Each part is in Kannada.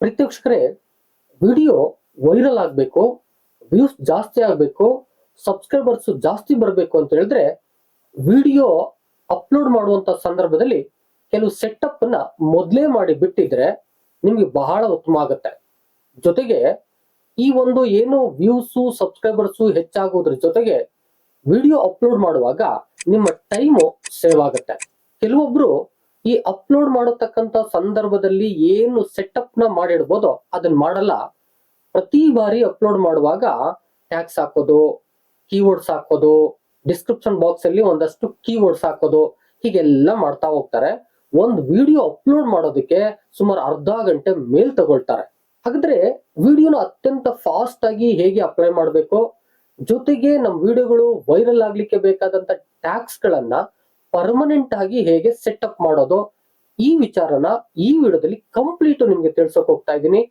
ಪ್ರೀತಿವೀಕ್ಷಕರೇ, ವಿಡಿಯೋ ವೈರಲ್ ಆಗಬೇಕು, ವ್ಯೂಸ್ ಜಾಸ್ತಿ ಆಗಬೇಕು, ಸಬ್ಸ್ಕ್ರೈಬರ್ಸ್ ಜಾಸ್ತಿ ಬರಬೇಕು ಅಂತ ಹೇಳಿದ್ರೆ ವಿಡಿಯೋ ಅಪ್ಲೋಡ್ ಮಾಡುವಂತ ಸಂದರ್ಭದಲ್ಲಿ ಕೆಲವು ಸೆಟಪ್ ಅನ್ನ ಮೊದಲೇ ಮಾಡಿ ಬಿಟ್ಟಿದ್ರೆ ನಿಮ್ಗೆ ಬಹಳ ಉತ್ತಮ ಆಗುತ್ತೆ. ಜೊತೆಗೆ ಈ ಒಂದು ಏನು ವ್ಯೂಸು ಸಬ್ಸ್ಕ್ರೈಬರ್ಸು ಹೆಚ್ಚಾಗೋದ್ರ ಜೊತೆಗೆ ವಿಡಿಯೋ ಅಪ್ಲೋಡ್ ಮಾಡುವಾಗ ನಿಮ್ಮ ಟೈಮು ಸೇವ್ ಆಗುತ್ತೆ. ಕೆಲವೊಬ್ರು ಈ ಅಪ್ಲೋಡ್ ಮಾಡತಕ್ಕಂತ ಸಂದರ್ಭದಲ್ಲಿ ಏನು ಸೆಟಪ್ ನ ಮಾಡಿಡ್ಬೋದೋ ಅದನ್ನ ಮಾಡಲ್ಲ. ಪ್ರತಿ ಬಾರಿ ಅಪ್ಲೋಡ್ ಮಾಡುವಾಗ ಟ್ಯಾಗ್ಸ್ ಹಾಕೋದು, ಕೀವರ್ಡ್ಸ್ ಹಾಕೋದು, ಡಿಸ್ಕ್ರಿಪ್ಷನ್ ಬಾಕ್ಸ್ ಅಲ್ಲಿ ಒಂದಷ್ಟು ಕೀವರ್ಡ್ಸ್ ಹಾಕೋದು, ಹೀಗೆಲ್ಲ ಮಾಡ್ತಾ ಹೋಗ್ತಾರೆ. ಒಂದು ವಿಡಿಯೋ ಅಪ್ಲೋಡ್ ಮಾಡೋದಕ್ಕೆ ಸುಮಾರು ಅರ್ಧ ಗಂಟೆ ಮೇಲ್ ತಗೊಳ್ತಾರೆ. ಹಾಗಾದ್ರೆ ವಿಡಿಯೋನ ಅತ್ಯಂತ ಫಾಸ್ಟ್ ಆಗಿ ಹೇಗೆ ಅಪ್ಲೈ ಮಾಡಬೇಕು, ಜೊತೆಗೆ ನಮ್ಮ ವಿಡಿಯೋಗಳು ವೈರಲ್ ಆಗ್ಲಿಕ್ಕೆ ಬೇಕಾದಂತ ಟ್ಯಾಗ್ಸ್ ಗಳನ್ನ ಪರ್ಮನೆಂಟ್ ಆಗಿ ಹೇಗೆ ಸೆಟಪ್ ಮಾಡೋದು, ಈ ವಿಚಾರನ ಈ ವಿಡಿಯೋದಲ್ಲಿ ಕಂಪ್ಲೀಟ್ ನಿಮ್ಗೆ ತಿಳ್ಸೋಕ್ ಹೋಗ್ತಾ ಇದ್ದೀನಿ.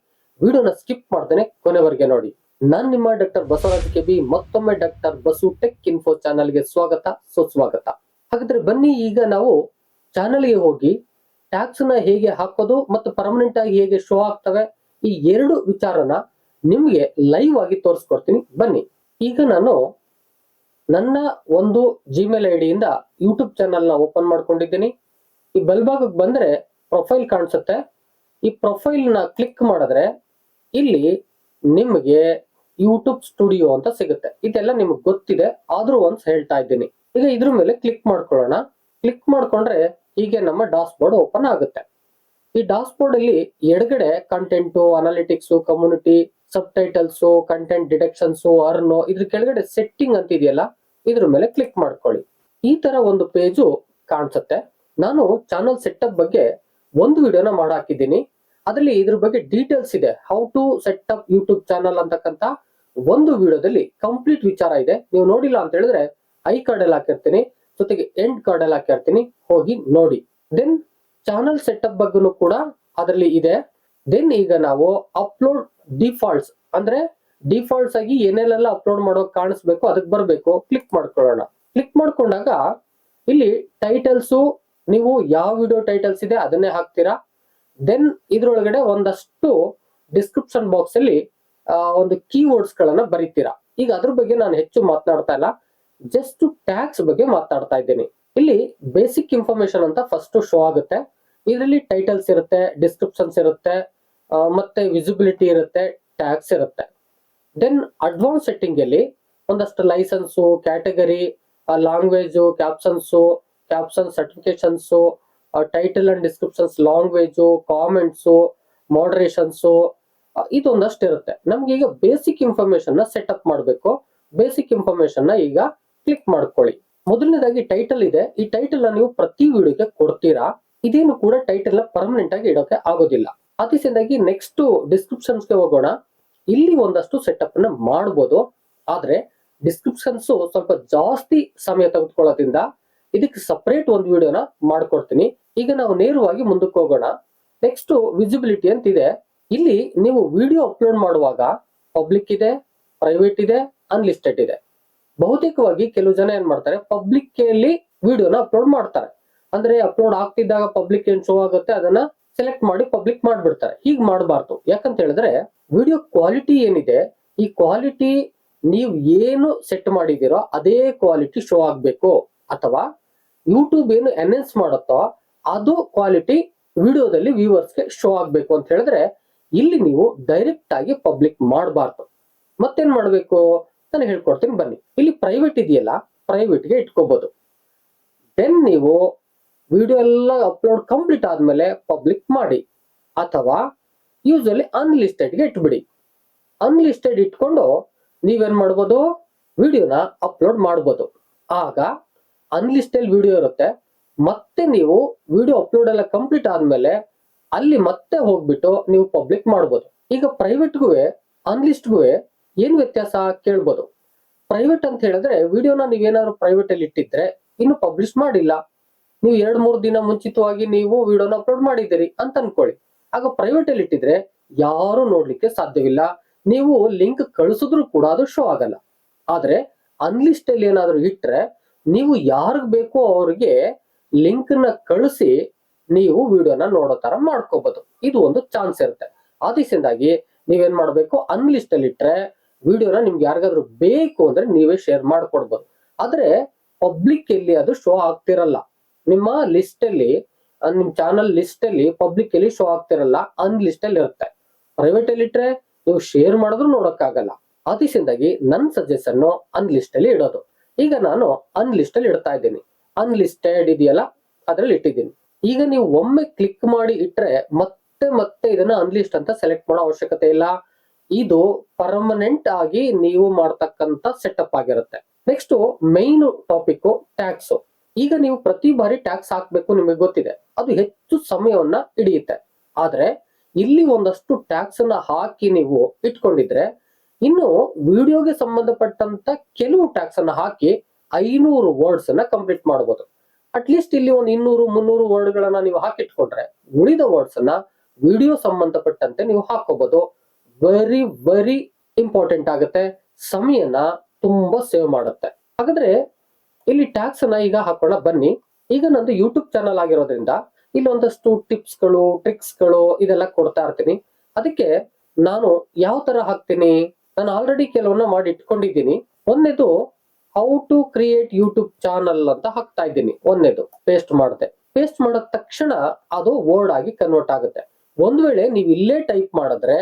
ವಿಡಿಯೋನ ಸ್ಕಿಪ್ ಮಾಡ್ದೇನೆ ಕೊನೆವರೆಗೆ ನೋಡಿ. ನಾನ್ ನಿಮ್ಮ ಡಾಕ್ಟರ್ ಬಸವರಾಜ್ ಕೆಬಿ, ಮತ್ತೊಮ್ಮೆ ಡಾಕ್ಟರ್ ಬಸು ಟೆಕ್ ಇನ್ಫೋ ಚಾನಲ್ಗೆ ಸ್ವಾಗತ, ಸುಸ್ವಾಗತ. ಹಾಗಾದ್ರೆ ಬನ್ನಿ, ಈಗ ನಾವು ಚಾನಲ್ಗೆ ಹೋಗಿ ಟ್ಯಾಗ್ಸ್ ನ ಹೇಗೆ ಹಾಕೋದು ಮತ್ತು ಪರ್ಮನೆಂಟ್ ಆಗಿ ಹೇಗೆ ಶೋ ಆಗ್ತವೆ, ಈ ಎರಡು ವಿಚಾರನ ನಿಮ್ಗೆ ಲೈವ್ ಆಗಿ ತೋರಿಸ್ಕೊಡ್ತೀನಿ. ಬನ್ನಿ. ಈಗ ನಾನು ನನ್ನ ಒಂದು ಜಿಮೇಲ್ ಐಡಿಯಿಂದ ಯೂಟ್ಯೂಬ್ ಚಾನಲ್ ನ ಓಪನ್ ಮಾಡ್ಕೊಂಡಿದ್ದೀನಿ. ಈ ಬಲ್ಭಾಗಕ್ಕೆ ಬಂದ್ರೆ ಪ್ರೊಫೈಲ್ ಕಾಣಿಸುತ್ತೆ. ಈ ಪ್ರೊಫೈಲ್ ನ ಕ್ಲಿಕ್ ಮಾಡಿದ್ರೆ ಇಲ್ಲಿ ನಿಮ್ಗೆ ಯೂಟ್ಯೂಬ್ ಸ್ಟುಡಿಯೋ ಅಂತ ಸಿಗುತ್ತೆ. ಇದೆಲ್ಲ ನಿಮ್ಗೆ ಗೊತ್ತಿದೆ, ಆದ್ರೂ ಒಂದ್ಸ್ ಹೇಳ್ತಾ ಇದ್ದೀನಿ. ಈಗ ಇದ್ರ ಮೇಲೆ ಕ್ಲಿಕ್ ಮಾಡ್ಕೊಳ್ಳೋಣ. ಕ್ಲಿಕ್ ಮಾಡ್ಕೊಂಡ್ರೆ ಹೀಗೆ ನಮ್ಮ ಡಾಸ್ ಬೋರ್ಡ್ ಓಪನ್ ಆಗುತ್ತೆ. ಈ ಡಾಸ್ ಬೋರ್ಡ್ ಅಲ್ಲಿ ಎಡಗಡೆ ಕಂಟೆಂಟು, ಅನಾಲಿಟಿಕ್ಸ್, ಕಮ್ಯುನಿಟಿ, ಸಬ್ ಟೈಟಲ್ಸ್, ಕಂಟೆಂಟ್ ಡಿಟೆಕ್ಷನ್ಸ್, ಅರ್ನೋ, ಇದ್ರ ಕೆಳಗಡೆ ಸೆಟ್ಟಿಂಗ್ ಅಂತ ಇದೆಯಲ್ಲ, ಇದ್ರ ಮೇಲೆ ಕ್ಲಿಕ್ ಮಾಡ್ಕೊಳ್ಳಿ. ಈ ತರ ಒಂದು ಪೇಜು ಕಾಣಿಸುತ್ತೆ. ನಾನು ಚಾನಲ್ ಸೆಟಪ್ ಬಗ್ಗೆ ಒಂದು ವಿಡಿಯೋನ ಮಾಡಾಕಿದ್ದೀನಿ. ಅದರಲ್ಲಿ ಇದ್ರ ಬಗ್ಗೆ ಡೀಟೇಲ್ಸ್ ಇದೆ. How to set up YouTube channel ಅಂತಕ್ಕಂತ ಒಂದು ವಿಡಿಯೋದಲ್ಲಿ ಕಂಪ್ಲೀಟ್ ವಿಚಾರ ಇದೆ. ನೀವು ನೋಡಿಲ್ಲ ಅಂತ ಹೇಳಿದ್ರೆ ಐ ಕಾರ್ಡ್ ಅಲ್ಲಿ ಹಾಕಿರ್ತೀನಿ, ಜೊತೆಗೆ ಎಂಡ್ ಕಾರ್ಡ್ ಅಲ್ಲಿ ಹಾಕಿರ್ತೀನಿ, ಹೋಗಿ ನೋಡಿ. ದೆನ್ ಚಾನಲ್ ಸೆಟಪ್ ಬಗ್ಗೆನೂ ಕೂಡ ಅದರಲ್ಲಿ ಇದೆ. ದೆನ್ ಈಗ ನಾವು ಅಪ್ಲೋಡ್ ಡಿಫಾಲ್ಟ್ಸ್ ಅಂದ್ರೆ ಡಿಫಾಲ್ಟ್ಸ್ ಆಗಿ ಏನೆಲ್ಲ ಅಪ್ಲೋಡ್ ಮಾಡೋಕೆ ಕಾಣಿಸ್ಬೇಕು ಅದಕ್ಕೆ ಬರಬೇಕು. ಕ್ಲಿಕ್ ಮಾಡ್ಕೊಳ್ಳೋಣ. ಕ್ಲಿಕ್ ಮಾಡ್ಕೊಂಡಾಗ ಇಲ್ಲಿ ಟೈಟಲ್ಸು, ನೀವು ಯಾವ ವಿಡಿಯೋ ಟೈಟಲ್ಸ್ ಇದೆ ಅದನ್ನೇ ಹಾಕ್ತೀರಾ. ದೆನ್ ಇದ್ರೊಳಗಡೆ ಒಂದಷ್ಟು ಡಿಸ್ಕ್ರಿಪ್ಷನ್ ಬಾಕ್ಸ್ ಅಲ್ಲಿ ಒಂದು ಕೀವರ್ಡ್ಸ್ ಗಳನ್ನ ಬರೀತೀರಾ. ಈಗ ಅದ್ರ ಬಗ್ಗೆ ನಾನು ಹೆಚ್ಚು ಮಾತನಾಡ್ತಾ ಇಲ್ಲ, ಜಸ್ಟ್ ಟ್ಯಾಗ್ಸ್ ಬಗ್ಗೆ ಮಾತನಾಡ್ತಾ ಇದ್ದೀನಿ. ಇಲ್ಲಿ ಬೇಸಿಕ್ ಇನ್ಫಾರ್ಮೇಶನ್ ಅಂತ ಫಸ್ಟ್ ಶೋ ಆಗುತ್ತೆ. ಇದರಲ್ಲಿ ಟೈಟಲ್ಸ್ ಇರುತ್ತೆ, ಡಿಸ್ಕ್ರಿಪ್ಷನ್ಸ್ ಇರುತ್ತೆ, ಮತ್ತೆ ವಿಸಿಬಿಲಿಟಿ ಇರುತ್ತೆ, ಟ್ಯಾಗ್ಸ್ ಇರುತ್ತೆ. ದೆನ್ ಅಡ್ವಾನ್ಸ್ ಸೆಟ್ಟಿಂಗ್ ಅಲ್ಲಿ ಒಂದಷ್ಟು licence, category, language, caption certifications, title and descriptions, language, comments, moderations, ಇದೊಂದಷ್ಟು ಇರುತ್ತೆ. ನಮ್ಗೆ ಈಗ ಬೇಸಿಕ್ ಇನ್ಫಾರ್ಮೇಶನ್ ನ ಸೆಟಪ್ ಮಾಡಬೇಕು. ಬೇಸಿಕ್ ಇನ್ಫಾರ್ಮೇಶನ್ ನ ಈಗ ಕ್ಲಿಕ್ ಮಾಡ್ಕೊಳ್ಳಿ. ಮೊದಲನೇದಾಗಿ ಟೈಟಲ್ ಇದೆ. ಈ ಟೈಟಲ್ ನ ನೀವು ಪ್ರತಿ ವಿಡಿಯೋಗೆ ಕೊಡ್ತೀರಾ. ಇದೇನು ಕೂಡ ಟೈಟಲ್ ನ ಪರ್ಮನೆಂಟ್ ಆಗಿ ಇಡೋಕೆ ಆಗೋದಿಲ್ಲ. ಅತಿಶಯದಾಗಿ ನೆಕ್ಸ್ಟ್ ಡಿಸ್ಕ್ರಿಪ್ಷನ್ಸ್ ಗೆ ಹೋಗೋಣ. ಇಲ್ಲಿ ಒಂದಷ್ಟು ಸೆಟಪ್ ನ ಮಾಡಬಹುದು, ಆದ್ರೆ ಡಿಸ್ಕ್ರಿಪ್ಷನ್ಸ್ ಸ್ವಲ್ಪ ಜಾಸ್ತಿ ಸಮಯ ತೆಗೆದುಕೊಳ್ಳೋದ್ರಿಂದ ಇದಕ್ಕೆ ಸಪರೇಟ್ ಒಂದು ವಿಡಿಯೋನ ಮಾಡ್ಕೊಡ್ತೀನಿ. ಈಗ ನಾವು ನೇರವಾಗಿ ಮುಂದಕ್ಕೆ ಹೋಗೋಣ. ನೆಕ್ಸ್ಟ್ ವಿಸಿಬಿಲಿಟಿ ಅಂತ ಇದೆ. ಇಲ್ಲಿ ನೀವು ವಿಡಿಯೋ ಅಪ್ಲೋಡ್ ಮಾಡುವಾಗ ಪಬ್ಲಿಕ್ ಇದೆ, ಪ್ರೈವೇಟ್ ಇದೆ, ಅನ್ಲಿಸ್ಟೆಡ್ ಇದೆ. ಬಹುತೇಕವಾಗಿ ಕೆಲವು ಜನ ಏನ್ ಮಾಡ್ತಾರೆ, ಪಬ್ಲಿಕ್ ಅಲ್ಲಿ ವಿಡಿಯೋನ ಅಪ್ಲೋಡ್ ಮಾಡ್ತಾರೆ. ಅಂದ್ರೆ ಅಪ್ಲೋಡ್ ಆಗ್ತಿದ್ದಾಗ ಪಬ್ಲಿಕ್ ಏನ್ ಶೋ ಆಗುತ್ತೆ ಅದನ್ನ ಸೆಲೆಕ್ಟ್ ಮಾಡಿ ಪಬ್ಲಿಕ್ ಮಾಡ್ಬಿಡ್ತಾರೆ. ಹೀಗ್ ಮಾಡಬಾರ್ದು. ಯಾಕಂತ ಹೇಳಿದ್ರೆ ವಿಡಿಯೋ ಕ್ವಾಲಿಟಿ ಏನಿದೆ, ಈ ಕ್ವಾಲಿಟಿ ನೀವು ಏನು ಸೆಟ್ ಮಾಡಿದಿರೋ ಅದೇ ಕ್ವಾಲಿಟಿ ಶೋ ಆಗ್ಬೇಕು. ಅಥವಾ ಯೂಟ್ಯೂಬ್ ಏನು ಎನ್ಹಾನ್ಸ್ ಮಾಡುತ್ತೋ ಅದು ಕ್ವಾಲಿಟಿ ವಿಡಿಯೋದಲ್ಲಿ ವ್ಯೂವರ್ಸ್ಗೆ ಶೋ ಆಗ್ಬೇಕು ಅಂತ ಹೇಳಿದ್ರೆ ಇಲ್ಲಿ ನೀವು ಡೈರೆಕ್ಟ್ ಆಗಿ ಪಬ್ಲಿಕ್ ಮಾಡಬಾರ್ದು. ಮತ್ತೇನ್ ಮಾಡ್ಬೇಕು ನಾನು ಹೇಳ್ಕೊಡ್ತೀನಿ, ಬನ್ನಿ. ಇಲ್ಲಿ ಪ್ರೈವೇಟ್ ಇದೆಯಲ್ಲ, ಪ್ರೈವೇಟ್ಗೆ ಇಟ್ಕೋಬಹುದು. ದೆನ್ ನೀವು ವಿಡಿಯೋ ಎಲ್ಲ ಅಪ್ಲೋಡ್ ಕಂಪ್ಲೀಟ್ ಆದ್ಮೇಲೆ ಪಬ್ಲಿಕ್ ಮಾಡಿ, ಅಥವಾ ಯೂಶಲಿ ಅನ್ಲಿಸ್ಟೆಡ್ಗೆ ಇಟ್ಬಿಡಿ. ಅನ್ಲಿಸ್ಟೆಡ್ ಇಟ್ಕೊಂಡು ನೀವೇನ್ ಮಾಡ್ಬೋದು, ವಿಡಿಯೋನ ಅಪ್ಲೋಡ್ ಮಾಡ್ಬೋದು. ಆಗ ಅನ್ಲಿಸ್ಟೆಡ್ ವಿಡಿಯೋ ಇರುತ್ತೆ. ಮತ್ತೆ ನೀವು ವಿಡಿಯೋ ಅಪ್ಲೋಡ್ ಎಲ್ಲ ಕಂಪ್ಲೀಟ್ ಆದ್ಮೇಲೆ ಅಲ್ಲಿ ಮತ್ತೆ ಹೋಗ್ಬಿಟ್ಟು ನೀವು ಪಬ್ಲಿಕ್ ಮಾಡ್ಬೋದು. ಈಗ ಪ್ರೈವೇಟ್ಗೂ ಅನ್ಲಿಸ್ಟ್ಗೂ ಏನ್ ವ್ಯತ್ಯಾಸ ಕೇಳ್ಬೋದು. ಪ್ರೈವೇಟ್ ಅಂತ ಹೇಳಿದ್ರೆ ವಿಡಿಯೋನ ನೀವೇನಾದ್ರು ಪ್ರೈವೇಟ್ ಅಲ್ಲಿ ಇಟ್ಟಿದ್ರೆ ಇನ್ನು ಪಬ್ಲಿಷ್ ಮಾಡಿಲ್ಲ, ನೀವು 2-3 ದಿನ ಮುಂಚಿತವಾಗಿ ನೀವು ವಿಡಿಯೋನ ಅಪ್ಲೋಡ್ ಮಾಡಿದ್ದೀರಿ ಅಂತ ಅನ್ಕೊಳ್ಳಿ. ಆಗ ಪ್ರೈವೇಟ್ ಅಲ್ಲಿ ಇಟ್ಟಿದ್ರೆ ಯಾರು ನೋಡ್ಲಿಕ್ಕೆ ಸಾಧ್ಯವಿಲ್ಲ. ನೀವು ಲಿಂಕ್ ಕಳಿಸಿದ್ರು ಕೂಡ ಅದು ಶೋ ಆಗಲ್ಲ. ಆದ್ರೆ ಅನ್ಲಿಸ್ಟ್ ಅಲ್ಲಿ ಏನಾದ್ರು ಇಟ್ರೆ ನೀವು ಯಾರಿಗ್ ಬೇಕೋ ಅವ್ರಿಗೆ ಲಿಂಕ್ ನ ಕಳಿಸಿ ನೀವು ವಿಡಿಯೋನ ನೋಡೋ ತರ ಮಾಡ್ಕೋಬಹುದು. ಇದು ಒಂದು ಚಾನ್ಸ್ ಇರುತ್ತೆ. ಆ ದಿವಸದಿಂದಾಗಿ ನೀವೇನ್ ಮಾಡ್ಬೇಕು, ಅನ್ಲಿಸ್ಟ್ ಅಲ್ಲಿ ಇಟ್ರೆ ವಿಡಿಯೋನ ನಿಮ್ಗೆ ಯಾರಿಗಾದ್ರೂ ಬೇಕು ಅಂದ್ರೆ ನೀವೇ ಶೇರ್ ಮಾಡ್ಕೊಡ್ಬೋದು. ಆದ್ರೆ ಪಬ್ಲಿಕ್ ಅಲ್ಲಿ ಅದು ಶೋ ಆಗ್ತಿರಲ್ಲ. ನಿಮ್ಮ ಲಿಸ್ಟ್ ಅಲ್ಲಿ, ನಿಮ್ ಚಾನಲ್ ಲಿಸ್ಟ್ ಅಲ್ಲಿ ಪಬ್ಲಿಕ್ ಅಲ್ಲಿ ಶೋ ಆಗ್ತಿರಲ್ಲ, ಅನ್ಲಿಸ್ಟ್ ಅಲ್ಲಿ ಇರುತ್ತೆ. ಪ್ರೈವೇಟ್ ಅಲ್ಲಿ ಇಟ್ರೆ ನೀವು ಶೇರ್ ಮಾಡಿದ್ರು ನೋಡಕ್ಕಾಗಲ್ಲ. ಆ ದಿವಸದಿಂದಾಗಿ ನನ್ನ ಸಜೆಷನ್ ಅನ್ಲಿಸ್ಟ್ ಅಲ್ಲಿ ಇಡೋದು. ಈಗ ನಾನು ಅನ್ಲಿಸ್ಟ್ ಅಲ್ಲಿ ಇಡ್ತಾ ಇದ್ದೀನಿ. ಅನ್ಲಿಸ್ಟೆಡ್ ಇದೆಯಲ್ಲ ಅದ್ರಲ್ಲಿ ಇಟ್ಟಿದ್ದೀನಿ. ಈಗ ನೀವು ಒಮ್ಮೆ ಕ್ಲಿಕ್ ಮಾಡಿ ಇಟ್ರೆ ಮತ್ತೆ ಮತ್ತೆ ಇದನ್ನ ಅನ್ಲಿಸ್ಟ್ ಅಂತ ಸೆಲೆಕ್ಟ್ ಮಾಡೋ ಅವಶ್ಯಕತೆ ಇಲ್ಲ. ಇದು ಪರ್ಮನೆಂಟ್ ಆಗಿ ನೀವು ಮಾಡ್ತಕ್ಕಂತ ಸೆಟಪ್ ಆಗಿರುತ್ತೆ. Next main topic tax. ಈಗ ನೀವು ಪ್ರತಿ ಬಾರಿ ಟ್ಯಾಕ್ಸ್ ಹಾಕ್ಬೇಕು, ನಿಮಗೆ ಗೊತ್ತಿದೆ, ಅದು ಹೆಚ್ಚು ಸಮಯವನ್ನ ಹಿಡಿಯುತ್ತೆ. ಆದ್ರೆ ಇಲ್ಲಿ ಒಂದಷ್ಟು ಟ್ಯಾಕ್ಸ್ ಅನ್ನ ಹಾಕಿ ನೀವು ಇಟ್ಕೊಂಡಿದ್ರೆ ಇನ್ನು ವಿಡಿಯೋಗೆ ಸಂಬಂಧಪಟ್ಟಂತ ಕೆಲವು ಟ್ಯಾಕ್ಸ್ ಅನ್ನ ಹಾಕಿ 500 ವರ್ಡ್ಸ್ ಅನ್ನ ಕಂಪ್ಲೀಟ್ ಮಾಡಬಹುದು. ಅಟ್ಲೀಸ್ಟ್ ಇಲ್ಲಿ ಒಂದು 200-300 ವರ್ಡ್ ಗಳನ್ನ ನೀವು ಹಾಕಿಟ್ಕೊಂಡ್ರೆ ಉಳಿದ ವರ್ಡ್ಸ್ ಅನ್ನ ವಿಡಿಯೋ ಸಂಬಂಧಪಟ್ಟಂತೆ ನೀವು ಹಾಕೋಬಹುದು. ವೆರಿ ವೆರಿ ಇಂಪಾರ್ಟೆಂಟ್ ಆಗುತ್ತೆ, ಸಮಯನ ತುಂಬಾ ಸೇವ್ ಮಾಡುತ್ತೆ. ಹಾಗಾದ್ರೆ ಇಲ್ಲಿ ಟ್ಯಾಕ್ಸ್ ಅನ್ನ ಈಗ ಹಾಕೋಣ ಬನ್ನಿ. ಈಗ ನಂದು ಯೂಟ್ಯೂಬ್ ಚಾನಲ್ ಆಗಿರೋದ್ರಿಂದ ಇಲ್ಲಿ ಒಂದಷ್ಟು ಟಿಪ್ಸ್ಗಳು, ಟ್ರಿಕ್ಸ್ಗಳು ಇದೆಲ್ಲ ಕೊಡ್ತಾ ಇರ್ತೀನಿ. ಅದಕ್ಕೆ ನಾನು ಯಾವ ತರ ಹಾಕ್ತೀನಿ, ನಾನು ಆಲ್ರೆಡಿ ಕೆಲವನ್ನ ಮಾಡಿ ಇಟ್ಕೊಂಡಿದ್ದೀನಿ. ಒಂದೇದು how to create YouTube channel ಅಂತ ಹಾಕ್ತಾ ಇದ್ದೀನಿ. ಒಂದೇದು ಪೇಸ್ಟ್ ಮಾಡಿದೆ. ಪೇಸ್ಟ್ ಮಾಡಿದ ತಕ್ಷಣ ಅದು ವರ್ಡ್ ಆಗಿ ಕನ್ವರ್ಟ್ ಆಗುತ್ತೆ. ಒಂದ್ ವೇಳೆ ನೀವು ಇಲ್ಲೇ ಟೈಪ್ ಮಾಡಿದ್ರೆ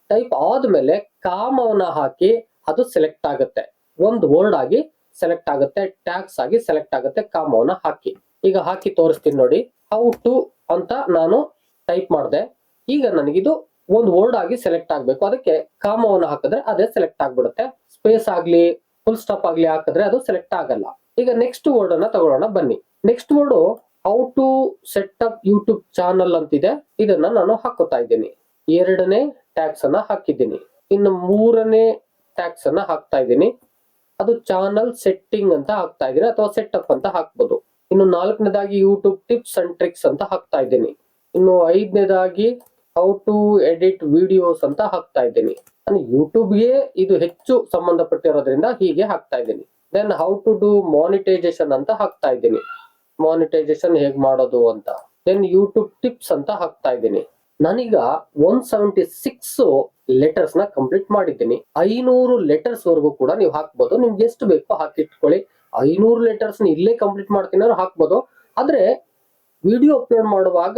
ಟೈಪ್ ಆದ್ಮೇಲೆ ಕಾಮವನ್ನ ಹಾಕಿ ಅದು ಸೆಲೆಕ್ಟ್ ಆಗುತ್ತೆ, ಒಂದು ವರ್ಡ್ ಆಗಿ ಸೆಲೆಕ್ಟ್ ಆಗುತ್ತೆ, ಟ್ಯಾಕ್ಸ್ ಆಗಿ ಸೆಲೆಕ್ಟ್ ಆಗುತ್ತೆ ಕಾಮವನ್ನ ಹಾಕಿ. ಈಗ ಹಾಕಿ ತೋರಿಸ್ತೀನಿ ನೋಡಿ. ಹೌ ಟು ಅಂತ ನಾನು ಟೈಪ್ ಮಾಡಿದೆ. ಈಗ ನನಗಿದು ಒಂದು ವರ್ಡ್ ಆಗಿ ಸೆಲೆಕ್ಟ್ ಆಗ್ಬೇಕು, ಅದಕ್ಕೆ ಕಾಮವನ್ನ ಹಾಕಿದ್ರೆ ಅದೇ ಸೆಲೆಕ್ಟ್ ಆಗ್ಬಿಡುತ್ತೆ. ಸ್ಪೇಸ್ ಆಗ್ಲಿ ಫುಲ್ ಸ್ಟಾಪ್ ಆಗ್ಲಿ ಹಾಕಿದ್ರೆ ಅದು ಸೆಲೆಕ್ಟ್ ಆಗಲ್ಲ. ಈಗ ನೆಕ್ಸ್ಟ್ ವರ್ಡ್ ಅನ್ನ ತಗೊಳ್ಳೋಣ ಬನ್ನಿ. Next word how to set up YouTube channel ಅಂತಿದೆ, ಇದನ್ನ ನಾನು ಹಾಕೋತಾ ಇದ್ದೀನಿ. ಎರಡನೇ ಟ್ಯಾಕ್ಸ್ ಅನ್ನ ಹಾಕಿದ್ದೀನಿ. ಇನ್ನು ಮೂರನೇ ಟ್ಯಾಕ್ಸ್ ಅನ್ನ ಹಾಕ್ತಾ ಇದ್ದೀನಿ. ಅದು ಚಾನಲ್ ಸೆಟ್ಟಿಂಗ್ ಅಂತ ಹಾಕ್ತಾ ಇದ್ದೀನಿ, ಅಥವಾ ಸೆಟ್ಅಪ್ ಅಂತ ಹಾಕ್ಬೋದು. ಇನ್ನು ನಾಲ್ಕನೇದಾಗಿ ಯೂಟ್ಯೂಬ್ ಟಿಪ್ಸ್ ಅಂಡ್ ಟ್ರಿಕ್ಸ್ ಅಂತ ಹಾಕ್ತಾ ಇದ್ದೀನಿ. ಇನ್ನು ಐದನೇದಾಗಿ ಹೌ ಟು ಎಡಿಟ್ ವಿಡಿಯೋಸ್ ಅಂತ ಹಾಕ್ತಾ ಇದ್ದೀನಿ. ನಾನು ಯೂಟ್ಯೂಬ್ಗೆ ಇದು ಹೆಚ್ಚು ಸಂಬಂಧಪಟ್ಟಿರೋದ್ರಿಂದ ಹೀಗೆ ಹಾಕ್ತಾ ಇದ್ದೀನಿ. Then how to do monetisation ಅಂತ ಹಾಕ್ತಾ ಇದ್ದೀನಿ, ಮಾನಿಟೈಸೇಷನ್ ಹೇಗ್ ಮಾಡೋದು ಅಂತ. ದೆನ್ ಯೂಟ್ಯೂಬ್ ಟಿಪ್ಸ್ ಅಂತ ಹಾಕ್ತಾ ಇದ್ದೀನಿ. ನಾನೀಗ 176 ಲೆಟರ್ಸ್ ನ ಕಂಪ್ಲೀಟ್ ಮಾಡಿದ್ದೀನಿ. 500 ಲೆಟರ್ಸ್ ವರೆಗೂ ಕೂಡ ನೀವು ಹಾಕ್ಬೋದು, ನಿಮ್ಗೆ ಎಷ್ಟು ಬೇಕೋ ಹಾಕಿಟ್ಕೊಳ್ಳಿ. 500 ಲೆಟರ್ಸ್ ಇಲ್ಲೇ ಕಂಪ್ಲೀಟ್ ಮಾಡ್ತೀನಿ ಅಂದ್ರೆ ಹಾಕ್ಬೋದು. ಆದ್ರೆ ವಿಡಿಯೋ ಅಪ್ಲೋಡ್ ಮಾಡುವಾಗ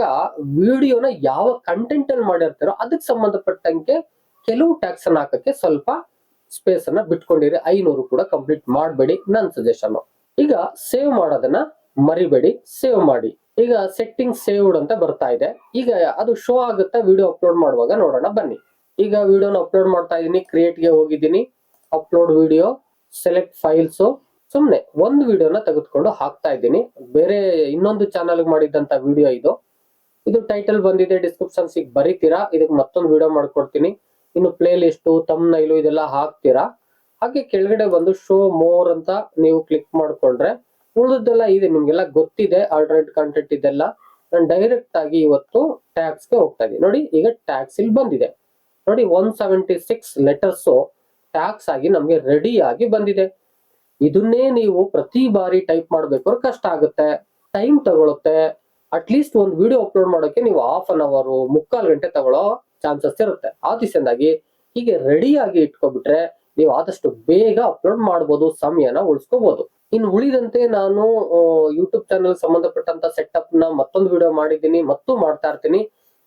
ವಿಡಿಯೋನ ಯಾವ ಕಂಟೆಂಟ್ ಅಲ್ಲಿ ಮಾಡಿರ್ತಾರೋ ಅದಕ್ಕೆ ಸಂಬಂಧಪಟ್ಟಂಗೆ ಕೆಲವು ಟ್ಯಾಕ್ಸ್ ಅನ್ನ ಹಾಕಕ್ಕೆ ಸ್ವಲ್ಪ ಸ್ಪೇಸ್ ಅನ್ನ ಬಿಟ್ಕೊಂಡಿರಿ. 500 ಕೂಡ ಕಂಪ್ಲೀಟ್ ಮಾಡಬೇಡಿ, ನನ್ನ ಸಜೆಷನ್. ಈಗ ಸೇವ್ ಮಾಡೋದನ್ನ ಮರಿಬೇಡಿ, ಸೇವ್ ಮಾಡಿ. ಈಗ ಸೆಟ್ಟಿಂಗ್ ಸೇವ್ಡ್ ಅಂತ ಬರ್ತಾ ಇದೆ. ಈಗ ಅದು ಶೋ ಆಗುತ್ತೆ ವಿಡಿಯೋ ಅಪ್ಲೋಡ್ ಮಾಡುವಾಗ, ನೋಡೋಣ ಬನ್ನಿ. ಈಗ ವಿಡಿಯೋನ ಅಪ್ಲೋಡ್ ಮಾಡ್ತಾ ಇದ್ದೀನಿ, ಕ್ರಿಯೇಟ್ಗೆ ಹೋಗಿದ್ದೀನಿ, ಅಪ್ಲೋಡ್ ವಿಡಿಯೋ, ಸೆಲೆಕ್ಟ್ ಫೈಲ್ಸ್. ಸುಮ್ನೆ ಒಂದು ವಿಡಿಯೋನ ತೆಗೆದುಕೊಂಡು ಹಾಕ್ತಾ ಇದ್ದೀನಿ. ಬೇರೆ ಇನ್ನೊಂದು ಚಾನಲ್ ಮಾಡಿದಂತ ವಿಡಿಯೋ ಇದು. ಇದು ಟೈಟಲ್ ಬಂದಿದೆ, ಡಿಸ್ಕ್ರಿಪ್ಷನ್ ಬರೀತೀರಾ, ಇದಕ್ಕೆ ಮತ್ತೊಂದು ವಿಡಿಯೋ ಮಾಡ್ಕೊಡ್ತೀನಿ. ಇನ್ನು ಪ್ಲೇ ಲಿಸ್ಟು, ತಮ್ನೈಲು ಇದೆಲ್ಲ ಹಾಕ್ತೀರಾ. ಹಾಗೆ ಕೆಳಗಡೆ ಬಂದು ಶೋ ಮೋರ್ ಅಂತ ನೀವು ಕ್ಲಿಕ್ ಮಾಡ್ಕೊಂಡ್ರೆ ಉಳಿದೆಲ್ಲ ಇದೆ, ನಿಮ್ಗೆಲ್ಲ ಗೊತ್ತಿದೆ, ಆಲ್ಟರ್ನೇಟ್ ಕಂಟೆಂಟ್ ಇದೆಲ್ಲ. ನಾನು ಡೈರೆಕ್ಟ್ ಆಗಿ ಇವತ್ತು ಟ್ಯಾಕ್ಸ್ ಗೆ ಹೋಗ್ತಾ ಇದ್ದೀನಿ. ನೋಡಿ ಈಗ ಟ್ಯಾಕ್ಸ್ ಇಲ್ಲಿ ಬಂದಿದೆ ನೋಡಿ. 176 ಲೆಟರ್ಸ್ ಟ್ಯಾಕ್ಸ್ ಆಗಿ ನಮ್ಗೆ ರೆಡಿ ಆಗಿ ಬಂದಿದೆ. ಇದನ್ನೇ ನೀವು ಪ್ರತಿ ಬಾರಿ ಟೈಪ್ ಮಾಡ್ಬೇಕಾದ್ರೆ ಕಷ್ಟ ಆಗುತ್ತೆ, ಟೈಮ್ ತಗೊಳುತ್ತೆ. ಅಟ್ಲೀಸ್ಟ್ ಒಂದು ವಿಡಿಯೋ ಅಪ್ಲೋಡ್ ಮಾಡೋಕೆ ನೀವು ಹಾಫ್ ಅನ್ ಅವರ್, 3/4 ಗಂಟೆ ತಗೊಳ್ಳೋ ಚಾನ್ಸಸ್ ಇರುತ್ತೆ. ಆ ದಿವಸದಿಂದಾಗಿ ಹೀಗೆ ರೆಡಿ ಆಗಿ ಇಟ್ಕೊಬಿಟ್ರೆ ನೀವು ಆದಷ್ಟು ಬೇಗ ಅಪ್ಲೋಡ್ ಮಾಡ್ಬೋದು, ಸಮಯನ ಉಳಿಸ್ಕೋಬಹುದು. ಇನ್ನು ಉಳಿದಂತೆ ನಾನು ಯೂಟ್ಯೂಬ್ ಚಾನಲ್ ಸಂಬಂಧಪಟ್ಟಂತ ಸೆಟಪ್ ನ ಮತ್ತೊಂದು ವಿಡಿಯೋ ಮಾಡಿದ್ದೀನಿ ಮತ್ತು ಮಾಡ್ತಾ ಇರ್ತೀನಿ.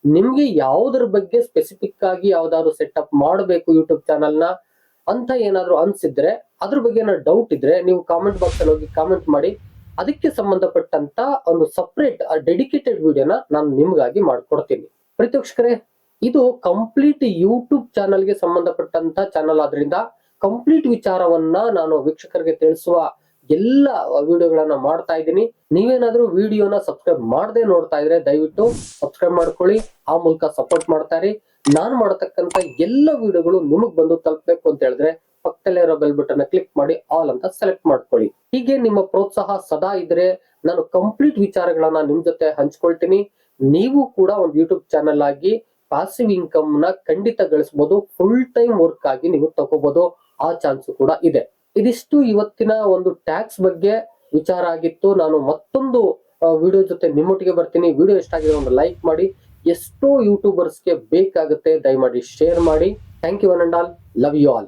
ನಿಮ್ಗೆ ಯಾವ್ದ್ರ ಬಗ್ಗೆ ಸ್ಪೆಸಿಫಿಕ್ ಆಗಿ ಯಾವ್ದಾದ್ರು ಸೆಟಪ್ ಮಾಡಬೇಕು ಯೂಟ್ಯೂಬ್ ಚಾನಲ್ ನ ಅಂತ ಏನಾದ್ರು ಅನ್ಸಿದ್ರೆ, ಅದ್ರ ಬಗ್ಗೆ ಏನಾದ್ರು ಡೌಟ್ ಇದ್ರೆ ನೀವು ಕಾಮೆಂಟ್ ಬಾಕ್ಸ್ ಅಲ್ಲಿ ಹೋಗಿ ಕಾಮೆಂಟ್ ಮಾಡಿ. ಅದಕ್ಕೆ ಸಂಬಂಧಪಟ್ಟಂತ ಒಂದು ಸಪರೇಟ್ ಡೆಡಿಕೇಟೆಡ್ ವಿಡಿಯೋನ ನಾನು ನಿಮ್ಗಾಗಿ ಮಾಡ್ಕೊಡ್ತೀನಿ. ಪ್ರೀತಿವೀಕ್ಷಕರೇ, ಇದು ಕಂಪ್ಲೀಟ್ ಯೂಟ್ಯೂಬ್ ಚಾನಲ್ಗೆ ಸಂಬಂಧಪಟ್ಟಂತ ಚಾನಲ್ ಆದ್ರಿಂದ ಕಂಪ್ಲೀಟ್ ವಿಚಾರವನ್ನ ನಾನು ವೀಕ್ಷಕರಿಗೆ ತಿಳಿಸುವ ಎಲ್ಲ ವಿಡಿಯೋಗಳನ್ನ ಮಾಡ್ತಾ ಇದ್ದೀನಿ. ನೀವೇನಾದ್ರೂ ವಿಡಿಯೋನ ಸಬ್ಸ್ಕ್ರೈಬ್ ಮಾಡದೆ ನೋಡ್ತಾ ಇದ್ರೆ ದಯವಿಟ್ಟು ಸಬ್ಸ್ಕ್ರೈಬ್ ಮಾಡ್ಕೊಳ್ಳಿ, ಆ ಮೂಲಕ ಸಪೋರ್ಟ್ ಮಾಡ್ತಾರೆ. ನಾನು ಮಾಡತಕ್ಕಂತ ಎಲ್ಲ ವಿಡಿಯೋಗಳು ನಿಮಗ್ ಬಂದು ತಲುಪಬೇಕು ಅಂತ ಹೇಳಿದ್ರೆ ಪಕ್ಕದಲ್ಲೇ ಇರೋ ಬೆಲ್ ಬಟನ್ ಕ್ಲಿಕ್ ಮಾಡಿ ಆಲ್ ಅಂತ ಸೆಲೆಕ್ಟ್ ಮಾಡ್ಕೊಳ್ಳಿ. ಹೀಗೆ ನಿಮ್ಮ ಪ್ರೋತ್ಸಾಹ ಸದಾ ಇದ್ರೆ ನಾನು ಕಂಪ್ಲೀಟ್ ವಿಚಾರಗಳನ್ನ ನಿಮ್ ಜೊತೆ ಹಂಚ್ಕೊಳ್ತೀನಿ. ನೀವು ಕೂಡ ಒಂದು ಯೂಟ್ಯೂಬ್ ಚಾನಲ್ ಆಗಿ ಪಾಸಿವ್ ಇನ್ಕಮ್ ನ ಖಂಡಿತ ಗಳಿಸಬಹುದು. ಫುಲ್ ಟೈಮ್ ವರ್ಕ್ ಆಗಿ ನೀವು ತಗೋಬಹುದು, ಆ ಚಾನ್ಸ್ ಕೂಡ ಇದೆ. ಇದಿಷ್ಟು ಇವತ್ತಿನ ಒಂದು ಟ್ಯಾಕ್ಸ್ ಬಗ್ಗೆ ವಿಚಾರ ಆಗಿತ್ತು. ನಾನು ಮತ್ತೊಂದು ವಿಡಿಯೋ ಜೊತೆ ನಿಮ್ಮೊಟ್ಟಿಗೆ ಬರ್ತೀನಿ. ವಿಡಿಯೋ ಇಷ್ಟ ಆಗಿದೆ ಒಂದು ಲೈಕ್ ಮಾಡಿ, ಎಷ್ಟೋ ಯೂಟ್ಯೂಬರ್ಸ್ಗೆ ಬೇಕಾಗುತ್ತೆ. ದಯಮಾಡಿ ಶೇರ್ ಮಾಡಿ. Thank you one and all. Love you all.